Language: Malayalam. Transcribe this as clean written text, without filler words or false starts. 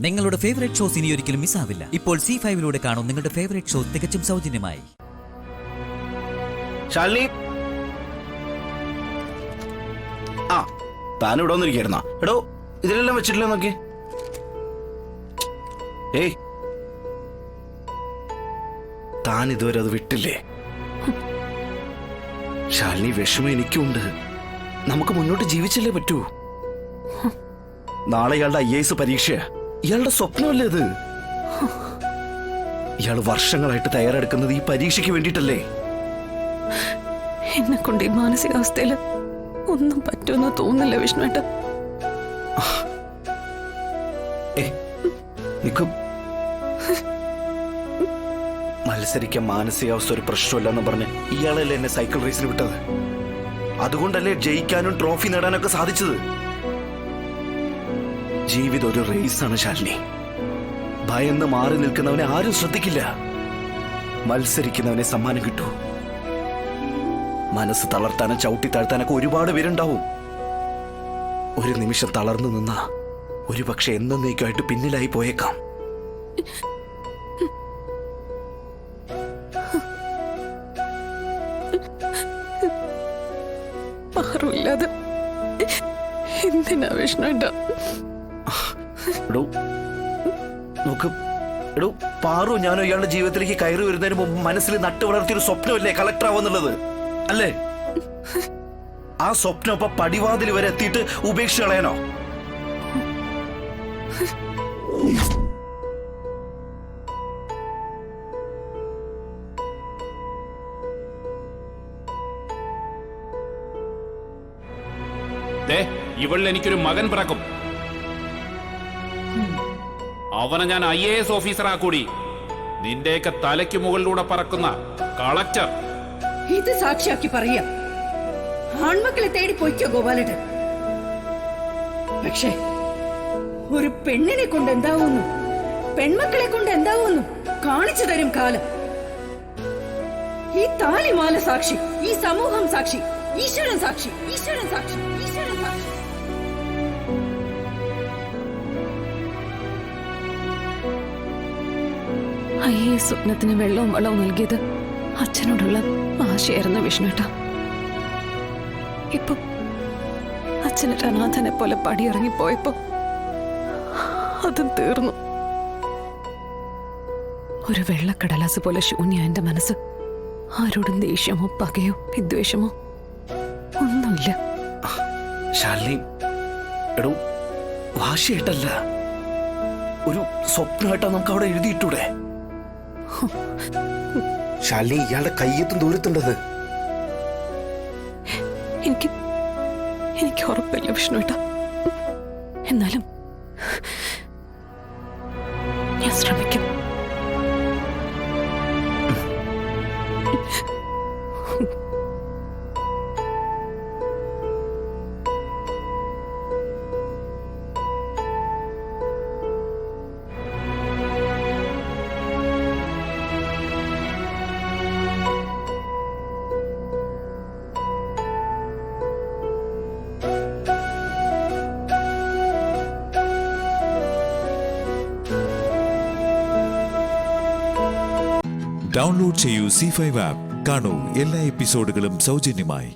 നിങ്ങളുടെ ഫേവറേറ്റ് ഷോസ് ഇനി ഒരിക്കലും മിസ്സാവില്ല. ഇപ്പോൾ C5 കാണും നിങ്ങളുടെ ഫേവറേറ്റ് ഷോ തികച്ചും സൗജന്യമായി. ശാലിനി, ആ താൻ ഇവിടെ വന്നിരിക്കുന്ന എടോ, ഇതിലെല്ലാം വെച്ചിട്ടില്ല നോക്കി. ഏയ്, താൻ ഇതുവരെ അത് വിട്ടില്ലേ? ശാലിനി, വിഷമം എനിക്കുണ്ട്. നമുക്ക് മുന്നോട്ട് ജീവിച്ചല്ലേ പറ്റൂ. നാളെ ഇയാളുടെ IAS പരീക്ഷ, ഇയാളുടെ സ്വപ്നമല്ലേ അത്? ഇയാൾ വർഷങ്ങളായിട്ട് തയ്യാറെടുക്കുന്നത് ഈ പരീക്ഷയ്ക്ക് വേണ്ടിയിട്ടല്ലേ? എന്നെ കൊണ്ട് ഈ മാനസികാവസ്ഥയില് ഒന്നും പറ്റുമെന്ന് തോന്നില്ല വിഷ്ണുവേട്ട. മത്സരിക്കാൻ മാനസികാവസ്ഥ ഒരു പ്രശ്നമല്ലെന്ന് പറഞ്ഞ് ഇയാളല്ലേ എന്നെ സൈക്കിൾ റേസിന് വിട്ടത്? അതുകൊണ്ടല്ലേ ജയിക്കാനും ട്രോഫി നേടാനൊക്കെ സാധിച്ചത്? ജീവിതം ഒരു റേസാണ് ശാലിനി. ഭയന്ന് മാറി നിൽക്കുന്നവനെ ആരും ശ്രദ്ധിക്കില്ല. മത്സരിക്കുന്നവനെ സമ്മാനം കിട്ടൂ. മനസ്സ് തളർത്താനും ചവിട്ടി താഴ്ത്താനൊക്കെ ഒരുപാട് പേരുണ്ടാവും. ഒരു നിമിഷം തളർന്നു നിന്നാ ഒരുപക്ഷെ എന്നേക്കുമായിട്ട് പിന്നിലായി പോയേക്കാം. മാറില്ലാതെ എന്തിനാ വിഷ്ണുവേട്ട? നോക്ക് എടോ, പാറു ഞാനോ ഇയാളുടെ ജീവിതത്തിലേക്ക് കയറി വരുന്നതിന് മുമ്പ് മനസ്സിൽ നട്ടു വളർത്തിയൊരു സ്വപ്നമല്ലേ കളക്ടർ ആവുന്നുള്ളത്, അല്ലേ? ആ സ്വപ്നം ഇപ്പൊ പടിവാതിൽ വരെ എത്തിയിട്ട് ഉപേക്ഷിച്ച് കളയാനോ? ഇവളിൽ എനിക്കൊരു മകൻ പിറക്കും. അവനെ ഞാൻ IAS ഓഫീസറാക്കൂടി. നിന്റെയൊക്കെ തലയ്ക്ക് മുകളിലൂടെ പറക്കുന്ന കളക്ടർ. ഇത് സാക്ഷിയാക്കി പറയാ. ആൺമക്കളെ തേടി പൊയ്ക്കോ ഗോപാലട്ടൻ. പക്ഷേ ഒരു പെണ്ണിനെ കൊണ്ട് എന്താവുന്നു, പെൺമക്കളെ കൊണ്ട് എന്താവുന്നു കാണിച്ചു തരും കാലം. ഈ താലിമാല സാക്ഷി, ഈ സമൂഹം സാക്ഷി, ഈശ്വരൻ സാക്ഷി, ഈശ്വരൻ സാക്ഷി, ഈശ്വരൻ സാക്ഷി. IAS സ്വപ്നത്തിന് വെള്ളവും വളവും നൽകിയത് അച്ഛനോടുള്ള ആശയായിരുന്നു വിഷ്ണുവേട്ട. ഇപ്പൊ അച്ഛനൊരു അനാഥനെ പോലെ പടിയിറങ്ങിപ്പോയപ്പോ അതും തീർന്നു. ഒരു വെള്ളക്കടലാസ് പോലെ ശൂന്യ എന്റെ മനസ്സ്. ആരോടും ദേഷ്യമോ പകയോ വിദ്വേഷമോ ഒന്നുമില്ല. ശാലിനി, എടോ, വാശിയായിട്ടല്ല, ഒരു സ്വപ്നമായിട്ടാ നമുക്ക് അവിടെ എഴുതിയിട്ടൂടെ? ശാലിനി, ഇയാളുടെ കയ്യെത്തും ദൂരത്തുണ്ടത്. എനിക്ക് ഉറപ്പില്ല വിഷ്ണുവേട്ട. എന്നാലും ഞാൻ ശ്രമിക്കും. ഡൗൺലോഡ് ചെയ്യൂ C5 ആപ്പ്. കാണൂ എല്ലാ എപ്പിസോഡുകളും സൗജന്യമായി.